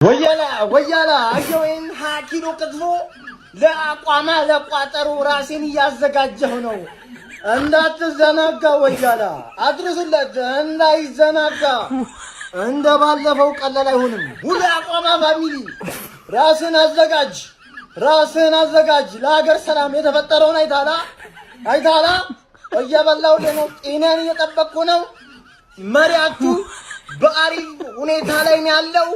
ወያላ አየወይን 20 ኪሎ ቅጥፎ ለአቋማ ለቋጠሩ ራሴን እያዘጋጀሁ ነው። እንዳትዘናጋ ወያላ አድርስለት እንዳይዘናጋ። እንደባለፈው ቀለል አይሆንም። ሁሉ አቋማ ፋሚሊ ራስን አዘጋጅ። ለሀገር ሰላም የተፈጠረውን አይታላ እየበላው ነው። ጤናን እየጠበቅኩ ነው። መሪያችሁ በአሪፍ ሁኔታ ላይ ነው ያለው።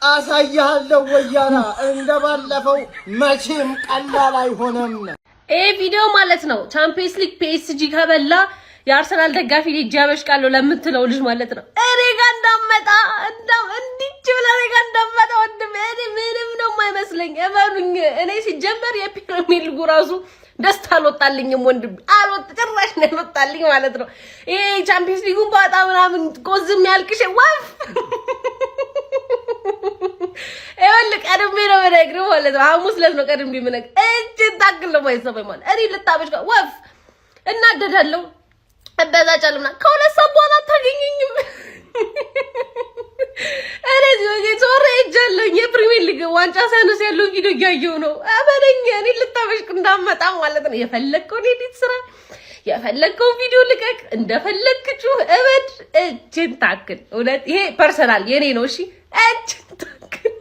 አሳያለሁ ወያላ እንደባለፈው መቼም ቀላል አይሆንም። ቪዲዮ ማለት ነው ቻምፒየንስ ሊግ ፒኤስጂ ከበላ የአርሰናል ደጋፊ ልጅ ያበሽቃለሁ ለምትለው ልጅ ማለት ነው። እኔ ጋር እንዳመጣ እንዲች ብላ እኔ ጋር እንዳመጣ ወንድም እኔ ምንም ነው የማይመስለኝ። እመኑኝ እኔ ሲጀመር የፕሪሚየር ሊጉ ራሱ ደስታ አልወጣልኝም ወንድም ጭራሽ ነው ያልወጣልኝ ማለት ነው። ይሄ ቻምፒየንስ ሊጉን ባጣ ምናምን ቆዝም ያልቅሽ ወፍ ቀድሜ ነው የምነግርህ ማለት ነው። ሐሙስ ዕለት ነው ቀድሜ የምነግርህ። እጅን ታክል ነው የማይሰማኝ ማለት እኔ ልታበሽ ወፍ እናደዳለሁ። እበዛጫለሁና ከሁለት ሰዓት በኋላ አታገኘኝም። እኔ ዞሬ ሄጃለሁ። የፕሪሚየር ሊግ ዋንጫ ሳይነስ ያለው ቪዲዮ እያየሁ ነው። አበለኝ እኔ ልታበሽቅ እንዳመጣ ማለት ነው። የፈለግከውን ኤዲት ስራ፣ የፈለግከው ቪዲዮ ልቀቅ፣ እንደፈለግክ ጩህ፣ እበድ። እጅን ታክል። እውነት ይሄ ፐርሰናል የኔ ነው። እሺ እጅን ታክል።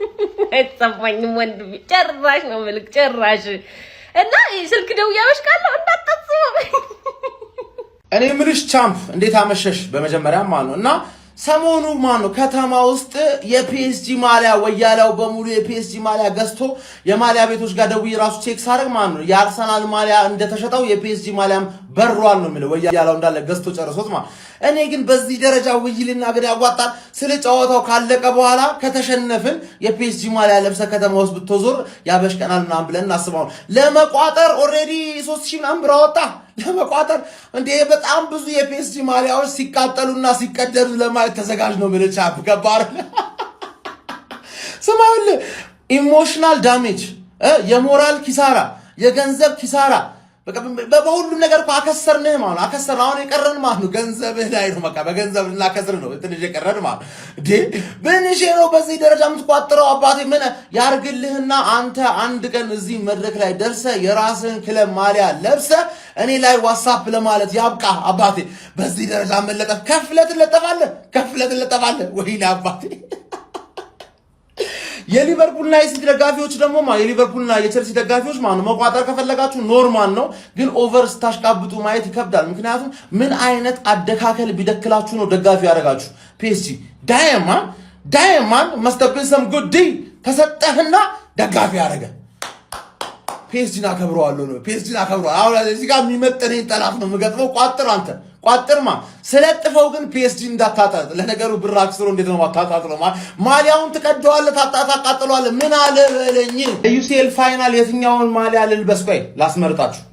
አይሰማኝም ወንድሜ ጭራሽ ነው የምልህ ጭራሽ። እና ስልክ ደውዬ አበሽቃለሁ እንዳታስበው። እኔ ምልሽ ቻምፕ እንዴት አመሸሽ? በመጀመሪያ ማለት ነው እና ሰሞኑ ማለት ነው ከተማ ውስጥ የፒኤስጂ ማሊያ ወያላው በሙሉ የፒኤስጂ ማሊያ ገዝቶ የማሊያ ቤቶች ጋር ደውዬ ራሱ ቼክ ሳደርግ ማለት ነው የአርሰናል ማሊያ እንደተሸጠው የፒኤስጂ ማሊያም በሯል ነው የሚለው ወያላው እንዳለ ገዝቶ ጨርሶት ማለት። እኔ ግን በዚህ ደረጃ ውይልና ግን ያጓጣል። ስለ ጨዋታው ካለቀ በኋላ ከተሸነፍን የፒኤስጂ ማሊያ ለብሰ ከተማ ውስጥ ብትዞር ያበሽቀናል ምናምን ብለን እናስባው። ለመቋጠር ኦሬዲ 3000 ምናምን ብር አወጣ። ለመቋጠር እንዴ በጣም ብዙ የፒኤስጂ ማሊያዎች ሲቃጠሉና ሲቀደዱ ለማየት ተዘጋጅ ነው ማለት ቻፕ ገባር። ስማል ኢሞሽናል ዳሜጅ፣ የሞራል ኪሳራ፣ የገንዘብ ኪሳራ በሁሉም ነገር እኮ አከሰርንህ ማለት ነው። አከሰር አሁን የቀረን ማለት ነው ገንዘብህ ላይ ነው። በቃ በገንዘብ እናከስር ነው ትንሽ የቀረን ማለት እንዴ በንሽ ነው በዚህ ደረጃ የምትቋጥረው። አባቴ ምን ያርግልህና አንተ አንድ ቀን እዚህ መድረክ ላይ ደርሰ የራስህን ክለብ ማሊያ ለብሰ እኔ ላይ ዋትስአፕ ለማለት ያብቃ አባቴ። በዚህ ደረጃ መለጠፍ ከፍለት ለጠፋለህ ወይ አባቴ። የሊቨርፑልና የሲቲ ደጋፊዎች ደግሞ የሊቨርፑልና የቸልሲ ደጋፊዎች መቋጠር ከፈለጋችሁ ኖርማል ነው፣ ግን ኦቨር ስታሽቃብጡ ማየት ይከብዳል። ምክንያቱም ምን አይነት አደካከል ቢደክላችሁ ነው ደጋፊ ያደርጋችሁ። ፒኤስጂ ዳይማን መስተብን ሰም ጉድ ተሰጠህና ደጋፊ ያደረገ ፒኤስጂን አከብረዋለሁ ነው። ፒኤስጂን አከብረዋለሁ። አሁን እዚህ ጋር የሚመጥነኝ ጠላት ነው የምገጥመው። ቋጥርማ ስለጥፈው ግን ፒኤስጂ እንዳታጣጥ። ለነገሩ ብር አክስሮ እንዴት ነው ማታጣጥለው? ማሊያውን ትቀደዋለህ፣ ታቃጥለዋለህ። ምን አለ በለኝ። የዩሲኤል ፋይናል የትኛውን ማሊያ ልልበስ? ቆይ ላስመርጣችሁ።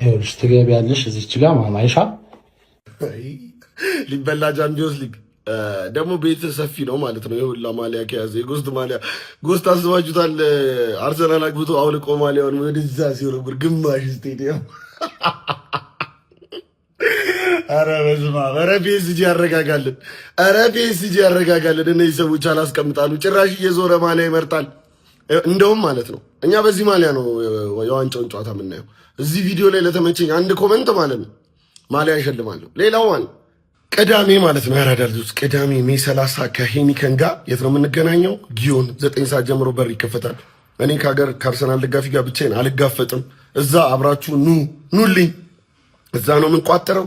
ይኸውልሽ ትገቢያለሽ እዚች ጋር ማማይሻ ሊበላ ቻምፒዮንስ ሊግ ደግሞ ቤት ሰፊ ነው ማለት ነው። የሁላ ማሊያ ከያዘ የጎስት ማሊያ ጎስት አስባችሁታል። አርሰናል አግብቶ አውልቆ ማሊያውን ወደዛ ሲወረጉር ግማሽ ስቴዲየም። አረ በስማ አረ ፒኤስጂ ያረጋጋልን። እነዚህ ሰዎች አላስቀምጣሉ። ጭራሽ እየዞረ ማሊያ ይመርጣል። እንደውም ማለት ነው እኛ በዚህ ማሊያ ነው የዋንጫውን ጨዋታ የምናየው። እዚህ ቪዲዮ ላይ ለተመቸኝ አንድ ኮመንት ማለት ነው ማሊያ ይሸልማለሁ። ሌላው ማለት ቅዳሜ ማለት ነው ያራዳልኩት ቅዳሜ ሜይ 30 ከሄኒከን ጋር የት ነው የምንገናኘው? ጊዮን 9 ሰዓት ጀምሮ በር ይከፈታል። እኔ ከአርሰናል ደጋፊ ጋር ብቻዬን አልጋፈጥም። እዛ አብራችሁ ኑልኝ። እዛ ነው የምንቋጠረው፣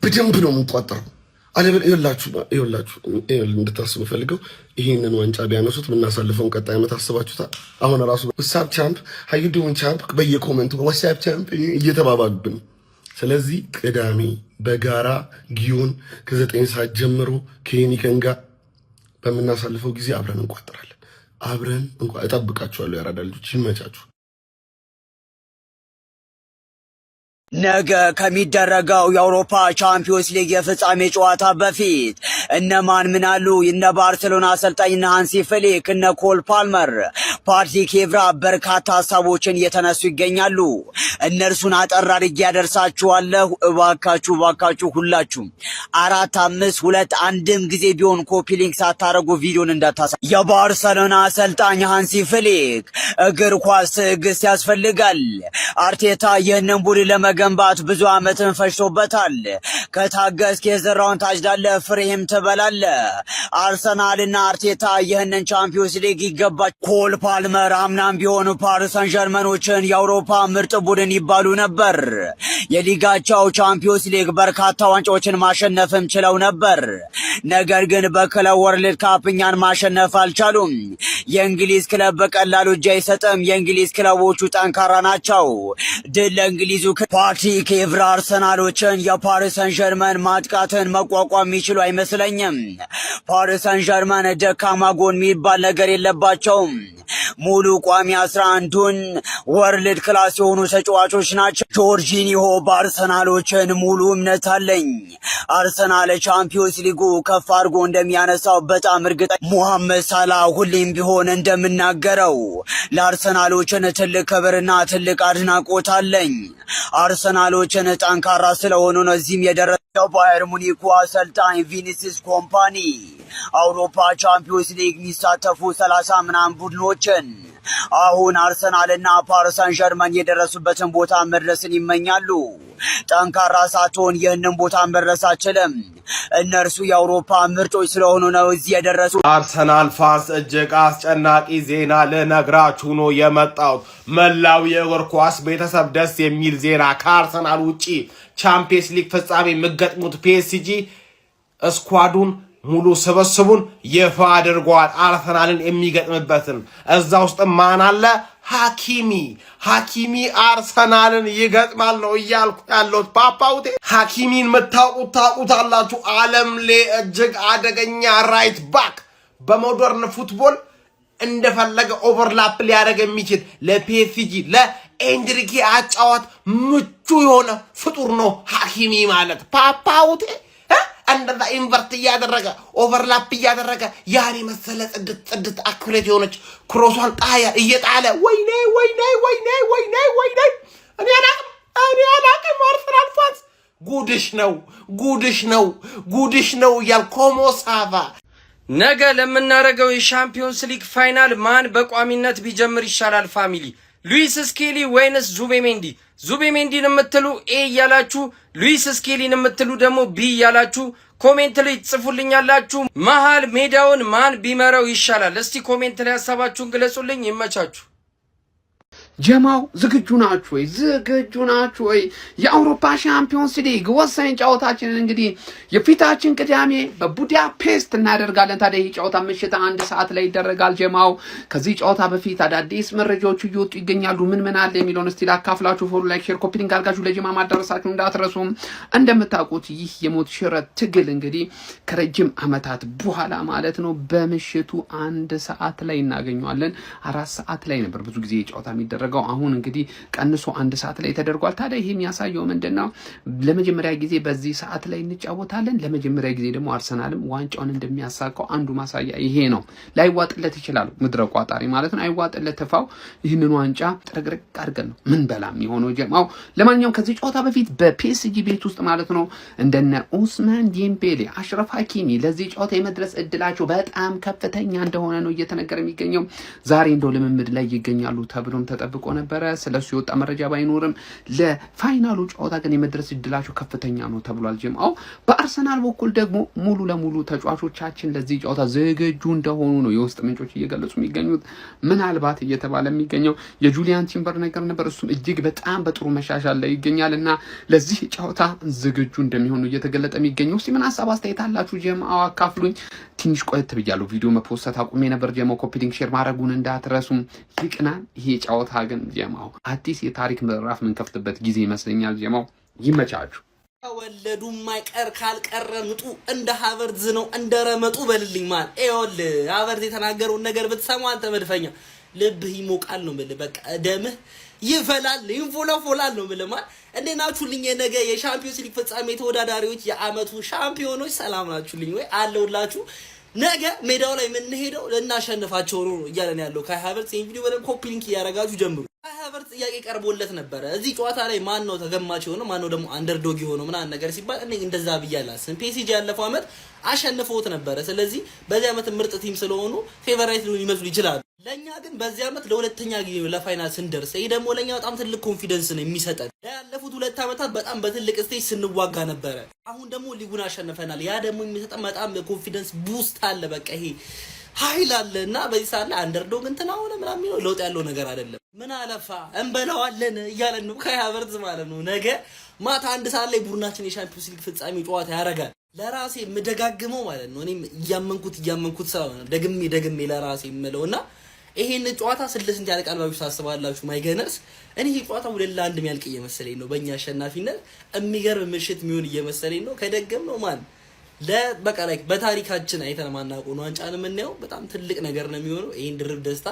በደንብ ነው የምንቋጠረው። ይኸውላችሁ እንድታስቡ ፈልገው ይህንን ዋንጫ ቢያነሱት የምናሳልፈውን ቀጣይ ዓመት አስባችሁታል? አሁን ራሱ ዋትስአፕ ቻምፕ ሀይዱን ቻምፕ በየኮመንቱ ዋትስአፕ ቻምፕ እየተባባሉብን። ስለዚህ ቅዳሜ በጋራ ጊዮን ከ9 ሰዓት ጀምሮ ከሄኒከን ጋር በምናሳልፈው ጊዜ አብረን እንቋጠራለን። እጠብቃችኋለሁ። ያራዳ ልጆች ይመቻችሁ። ነገ ከሚደረገው የአውሮፓ ቻምፒዮንስ ሊግ የፍጻሜ ጨዋታ በፊት እነማን ምን አሉ? እነ ባርሴሎና አሰልጣኝ እነ ሃንሲ ፍሊክ፣ እነ ኮል ፓልመር፣ ፓትሪክ ኤቭራ በርካታ ሀሳቦችን እየተነሱ ይገኛሉ። እነርሱን አጠር አድርጌ ያደርሳችኋለሁ። እባካችሁ ሁላችሁ 4-5-2 ጊዜ ቢሆን ኮፒ ሊንክ ሳታረጉ ቪዲዮን እንዳታሳዩ። የባርሰሎና አሰልጣኝ ሃንሲ ፍሊክ እግር ኳስ ትዕግስት ያስፈልጋል። አርቴታ ይህንን ቡድን ለመገንባት ብዙ ዓመትን ፈጅቶበታል። ከታገስክ የዘራውን ታጭዳለህ፣ ፍሬህም ትበላለህ። አርሰናልና አርቴታ ይህንን ቻምፒዮንስ ሊግ ይገባል። ኮል ፓልመር አምናም ቢሆኑ ፓሪስ ሰን ዠርመኖችን የአውሮፓ ምርጥ ቡድን ይባሉ ነበር። የሊጋቸው ቻምፒዮንስ ሊግ በርካታ ዋንጫዎችን ማሸነፍም ችለው ነበር። ነገር ግን በክለብ ወርልድ ካፕ እኛን ማሸነፍ አልቻሉም። የእንግሊዝ ክለብ በቀላሉ እጅ አይሰጥም። የእንግሊዝ ክለቦቹ ጠንካራ ናቸው። ድል ለእንግሊዙ። ፓትሪክ ኤቭራ አርሰናሎችን የፓሪስ ሰን ዠርመን ማጥቃትን መቋቋም የሚችሉ አይመስለኝም። ፓሪስ ሰን ዠርመን ደካማ ጎን የሚባል ነገር የለባቸውም። ሙሉ ቋሚ 11ዱን ወርልድ ክላስ የሆኑ ተጫዋቾች ናቸው። ጆርጂኒሆ በአርሰናሎችን ሙሉ እምነት አለኝ። አርሰናል ቻምፒዮንስ ሊጉ ከፍ አድርጎ እንደሚያነሳው በጣም እርግጠኛ። ሙሐመድ ሳላ ሁሌም ቢሆን እንደምናገረው ለአርሰናሎችን ትልቅ ክብርና ትልቅ አድናቆት አለኝ። አርሰናሎችን ጠንካራ ስለሆኑ ነው እዚህም የደረሰው። ባየር ሙኒኩ አሰልጣኝ ቪኒሲየስ ኮምፓኒ አውሮፓ ቻምፒዮንስ ሊግ የሚሳተፉ 30 ምናምን ቡድኖችን አሁን አርሰናልና ፓሪስ ሰን ዠርመን የደረሱበትን ቦታ መድረስን ይመኛሉ። ጠንካራ ሳትሆን ይህንን ቦታ መድረስ አችልም። እነርሱ የአውሮፓ ምርጦች ስለሆኑ ነው እዚህ የደረሱ። አርሰናል ፋንስ እጅግ አስጨናቂ ዜና ልነግራችሁ ነው የመጣሁት። መላው የእግር ኳስ ቤተሰብ ደስ የሚል ዜና። ከአርሰናል ውጪ ቻምፒየንስ ሊግ ፍጻሜ የምትገጥሙት ፒኤስጂ ስኳዱን ሙሉ ስብስቡን ይፋ አድርጓል። አርሰናልን የሚገጥምበትን እዛ ውስጥ ማን አለ? ሐኪሚ አርሰናልን ይገጥማል ነው እያልኩ ያለሁት። ፓፓውቴ ሐኪሚን የምታውቁት ታውቁታላችሁ። ዓለም ላይ እጅግ አደገኛ ራይት ባክ፣ በሞደርን ፉትቦል እንደፈለገ ኦቨርላፕ ሊያደርግ የሚችል ለፒኤስጂ ለኤንድሪኬ አጫዋት ምቹ የሆነ ፍጡር ነው ሐኪሚ ማለት። ፓፓውቴ እንደዛ ኢንቨርት እያደረገ ኦቨርላፕ እያደረገ ያኔ መሰለ ጽድት አኩሬት የሆነች ክሮሷን ጣያ እየጣለ ወይኔ እኔ አላቅም። አርሰናል ፋንስ ጉድሽ ነው ያልኮሞ ሳቫ። ነገ ለምናረገው የሻምፒዮንስ ሊግ ፋይናል ማን በቋሚነት ቢጀምር ይሻላል? ፋሚሊ ሉዊስ ስኬሊ ወይንስ ዙቤሜንዲ? ዙቤሜንዲን የምትሉ ኤ እያላችሁ ሉዊስ ስኬሊን የምትሉ ደግሞ ቢ እያላችሁ ኮሜንት ላይ ጽፉልኛላችሁ። መሃል ሜዳውን ማን ቢመራው ይሻላል? እስቲ ኮሜንት ላይ ሀሳባችሁን ግለጹልኝ። ይመቻችሁ። ጀማው ዝግጁ ናችሁ ወይ? የአውሮፓ ሻምፒዮንስ ሊግ ወሳኝ ጨዋታችንን እንግዲህ የፊታችን ቅዳሜ በቡዳፔስት እናደርጋለን። ታዲያ ይህ ጨዋታ ምሽት 1 ሰዓት ላይ ይደረጋል። ጀማው ከዚህ ጨዋታ በፊት አዳዲስ መረጃዎች እየወጡ ይገኛሉ። ምን አለ የሚለውን እስቲ ላካፍላችሁ። ፎሎ፣ ላይክ፣ ሼር፣ ኮፒ ሊንክ አድርጋችሁ ለጀማ ማዳረሳችሁ እንዳትረሱ። እንደምታውቁት ይህ የሞት ሽረት ትግል እንግዲህ ከረጅም ዓመታት በኋላ ማለት ነው በምሽቱ 1 ሰዓት ላይ እናገኘዋለን። 4 ሰዓት ላይ ነበር ብዙ ጊዜ ጨዋታ የሚደረገው። አሁን እንግዲህ ቀንሶ 1 ሰዓት ላይ ተደርጓል። ታዲያ ይሄ የሚያሳየው ምንድነው? ለመጀመሪያ ጊዜ በዚህ ሰዓት ላይ እንጫወታለን። ለመጀመሪያ ጊዜ ደግሞ አርሰናልም ዋንጫውን እንደሚያሳካው አንዱ ማሳያ ይሄ ነው። ላይዋጥለት ይችላል፣ ምድረ ቋጣሪ ማለት ነው። አይዋጥለት ተፋው ይህንን ዋንጫ ጥርግርግ አድርገን ነው ምን በላም የሆነው ጀማው። ለማንኛውም ከዚህ ጨዋታ በፊት በፒኤስጂ ቤት ውስጥ ማለት ነው እንደነ ኡስማን ዴምቤሌ፣ አሽረፍ ሐኪሚ ለዚህ ጨዋታ የመድረስ እድላቸው በጣም ከፍተኛ እንደሆነ ነው እየተነገረ የሚገኘው። ዛሬ እንደው ልምምድ ላይ ይገኛሉ ተብሎም ተጠብቆ ነበረ። ስለሱ የወጣ መረጃ ባይኖርም ለፋይናሉ ጨዋታ ግን የመድረስ እድላቸው ከፍተኛ ነው ተብሏል ጀማው። በአርሰናል በኩል ደግሞ ሙሉ ለሙሉ ተጫዋቾቻችን ለዚህ ጨዋታ ዝግጁ እንደሆኑ ነው የውስጥ ምንጮች እየገለጹ የሚገኙት። ምናልባት እየተባለ የሚገኘው የጁሊያን ቲምበር ነገር ነበር። እሱም እጅግ በጣም በጥሩ መሻሻል ላይ ይገኛልና ለዚህ ጨዋታ ዝግጁ እንደሚሆኑ እየተገለጠ የሚገኘው። እስቲ ምን ሀሳብ አስተያየት አላችሁ ጀማው? አካፍሉኝ። ትንሽ ቆየት ብያለሁ። ቪዲዮ መፖስት አቁሜ ነበር ጀማው። ኮፒ ሊንክ ሼር ማድረጉን እንዳትረሱም። ይቅናል ይሄ ጨዋታ ግን ጀማው አዲስ የታሪክ ምዕራፍ የምንከፍትበት ጊዜ ይመስለኛል ጀማው። ይመቻችሁ። ወለዱ ማይቀር ካልቀረ ምጡ እንደ ሀቨርትዝ ነው እንደረመጡ በልልኝ ማን ኤል ሀቨርትዝ የተናገረውን ነገር ብትሰማ አንተ መድፈኛ ልብህ ይሞቃል ነው ማለት በቃ ደምህ ይፈላል ይንፎላፎላል ነው ማለት ማን እንዴ ናችሁልኝ? የነገ የሻምፒዮንስ ሊግ ፍጻሜ ተወዳዳሪዎች የአመቱ ሻምፒዮኖች ሰላም ናችሁልኝ ወይ? አለውላችሁ ነገ ሜዳው ላይ ምን ሄደው ለናሸንፋቸው ነው እያለን ያለው ካይ ሃቨርትዝ። ይሄን ቪዲዮ በደንብ ኮፒ ሊንክ እያረጋችሁ ጀምሩ። ካይ ሃቨርትዝ ጥያቄ ቀርቦለት ነበረ እዚህ ጨዋታ ላይ ማን ነው ተገማች የሆነው ማን ነው ደግሞ አንደርዶግ የሆነው ምናምን ነገር ሲባል እኔ እንደዛ ብያላስን ፒኤስጂ ያለፈው አመት አሸንፈውት ነበረ። ስለዚህ በዚህ አመት ምርጥ ቲም ስለሆኑ ፌቨራይት ሊመስሉ ይችላሉ። ለኛ ግን በዚህ አመት ለሁለተኛ ጊዜ ለፋይናል ስንደርስ ይሄ ደግሞ ለኛ በጣም ትልቅ ኮንፊደንስ ነው የሚሰጠን። ያለፉት 2 አመታት በጣም በትልቅ ስቴጅ ስንዋጋ ነበረ። አሁን ደግሞ ሊጉን አሸንፈናል። ያ ደግሞ የሚሰጠን በጣም ኮንፊደንስ ቡስት አለ። በቃ ይሄ ኃይል አለና በዚህ ሰዓት ላይ አንደርዶግ እንትና ሆነ ምናምን የሚለው ለውጥ ያለው ነገር አይደለም። ምን አለፋ እንበላዋለን እያለን ነው ካይ ሃቨርትዝ ማለት ነው። ነገ ማታ 1 ሰዓት ላይ ቡድናችን የሻምፒዮንስ ሊግ ፍጻሜ ጨዋታ ያደርጋል። ለራሴ የምደጋግመው ማለት ነው እኔም እያመንኩት ስለሆነ ደግሜ ለራሴ የምለውና ይሄን ጨዋታ ስንት ያልቃል ባችሁ ታስባላችሁ? ማይገነርስ እኔ ይሄ ጨዋታ 2-1 የሚያልቅ እየመሰለኝ ነው። በእኛ አሸናፊነት የሚገርም ምሽት የሚሆን እየመሰለኝ ነው። ከደገም ነው ማን ለበቃ ላይ በታሪካችን አይተን ማናውቀው ነው ዋንጫን የምናየው። በጣም ትልቅ ነገር ነው የሚሆነው። ይሄን ድርብ ደስታ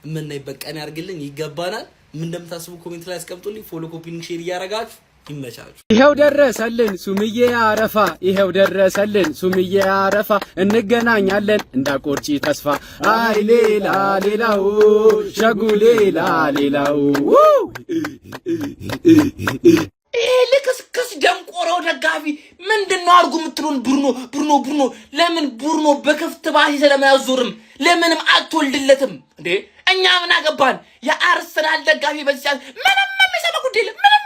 የምናይበት ቀን ያርግልን። ይገባናል። ምን እንደምታስቡ ኮሜንት ላይ አስቀምጡልኝ። ፎሎ፣ ኮፒ፣ ሼር እያረጋችሁ ይመቻችሁ። ይሄው ደረሰልን ሱምዬ አረፋ፣ ይሄው ደረሰልን ሱምዬ አረፋ፣ እንገናኛለን እንዳቆርጪ ተስፋ። አይ ሌላ ሌላው ሸጉ ሌላ ሌላው ልክስክስ ደንቆሮ ደጋፊ ምንድነው አርጉ የምትሉን? ቡርኖ ለምን ቡርኖ በክፍት ባሲ ስለማያዞርም ለምንም አትወልድለትም እንዴ? እኛ ምን አገባን? የአርሰናል ደጋፊ በዚያ ምንም የሚሰማ ጉዳይ የለም። ምንም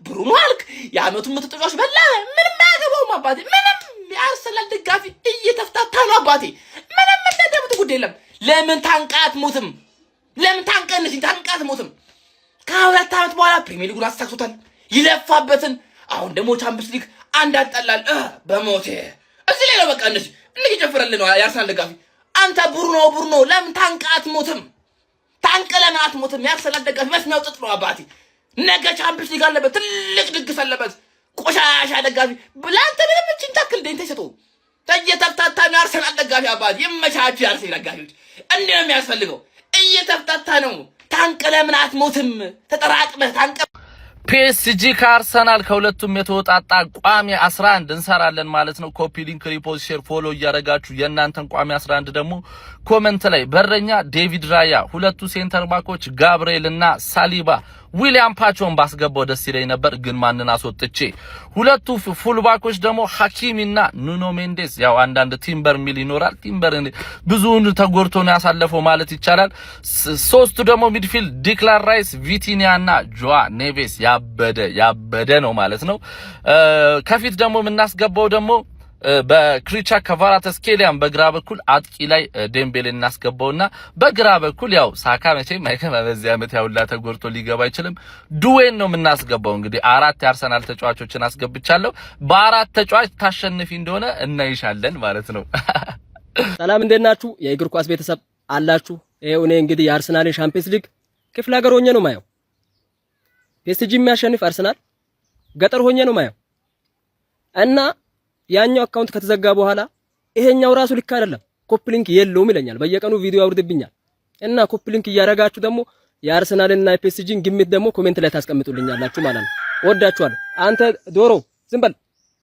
ብሩኖ አልክ የአመቱ ምትጥቆሽ በላ ምንም አያገባውም አባቴ። ምንም የአርሰናል ደጋፊ እየተፍታታ ነው አባቴ። ምንም እንደደምት ጉዳይ የለም። ለምን ታንቃት ሞትም? ለምን ታንቃት ሞትም? ከ2 አመት በኋላ ፕሪሚየር ሊጉን አስተካክቶታል ይለፋበትን። አሁን ደግሞ ቻምፒየንስ ሊግ አንድ አጣላል በሞቴ እዚህ ላይ ነው በቃ እንደዚህ እየጨፈረልን ነው የአርሰናል ደጋፊ። አንተ ብሩኖ ለምን ታንቃት ሞትም? ታንቀ ለምን አትሞትም? የአርሰናል ደጋፊ መስሚያው ጥጥ ነው አባቴ። ነገ ቻምፒየንስ ሊግ አለበት፣ ትልቅ ድግስ አለበት። ቆሻሻ ደጋፊ ብላንተ ምንም እቺን ታክል ደንተ ይሰጡ እየተፍታታ ነው የአርሰናል ደጋፊ አባቴ። ይመቻችሁ የአርሰናል ደጋፊዎች፣ እንዴ ነው የሚያስፈልገው። እየተፍታታ ነው። ታንቀ ለምን አትሞትም? ተጠራቅመህ ታንቀ ፒኤስጂ ከአርሰናል ከሁለቱም የተወጣጣ ቋሚ 11 እንሰራለን ማለት ነው። ኮፒ ሊንክ፣ ሪፖስት፣ ሼር፣ ፎሎ እያደረጋችሁ የእናንተን ቋሚ 11 ደግሞ ኮሜንት ላይ በረኛ ዴቪድ ራያ፣ ሁለቱ ሴንተር ባኮች ጋብርኤል እና ሳሊባ፣ ዊሊያም ፓቾን ባስገባው ደስ ይለኝ ነበር ግን ማንን አስወጥቼ፣ ሁለቱ ፉል ባኮች ደግሞ ሐኪሚ እና ኑኖ ሜንዴስ። ያው አንዳንድ ቲምበር ሚል ይኖራል። ቲምበር ብዙውን ተጎርቶ ነው ያሳለፈው ማለት ይቻላል። ሶስቱ ደግሞ ሚድፊልድ ዲክላን ራይስ፣ ቪቲኒያ እና ጆዋ ኔቬስ። ያበደ ነው ማለት ነው። ከፊት ደግሞ የምናስገባው ደግሞ በክሪቻ ከቫራተስኬሊያን በግራ በኩል አጥቂ ላይ ዴምቤሌ እናስገባውና በግራ በኩል ያው ሳካ መቼም አይከማ በዚህ አመት ያውላ ተጎርቶ ሊገባ አይችልም። ዱዌን ነው የምናስገባው። እንግዲህ 4 የአርሰናል ተጫዋቾችን አስገብቻለሁ። በ4 ተጫዋች ታሸንፊ እንደሆነ እናይሻለን ማለት ነው። ሰላም እንደናችሁ የእግር ኳስ ቤተሰብ አላችሁ? ይሄው እኔ እንግዲህ የአርሰናልን ሻምፒየንስ ሊግ ክፍለ ሀገር ሆኜ ነው ማየው። ፒኤስጂ የሚያሸንፍ አርሰናል ገጠር ሆኜ ነው ማየው እና ያኛው አካውንት ከተዘጋ በኋላ ይሄኛው ራሱ ልክ አይደለም፣ ኮፕሊንክ የለውም ይለኛል። በየቀኑ ቪዲዮ አውርድብኛል እና ኮፕሊንክ እያረጋችሁ ደግሞ የአርሰናልና የፒኤስጂን ግምት ደግሞ ኮሜንት ላይ ታስቀምጡልኛላችሁ ማለት ነው። ወዳችኋለሁ። አንተ ዶሮ ዝም በል።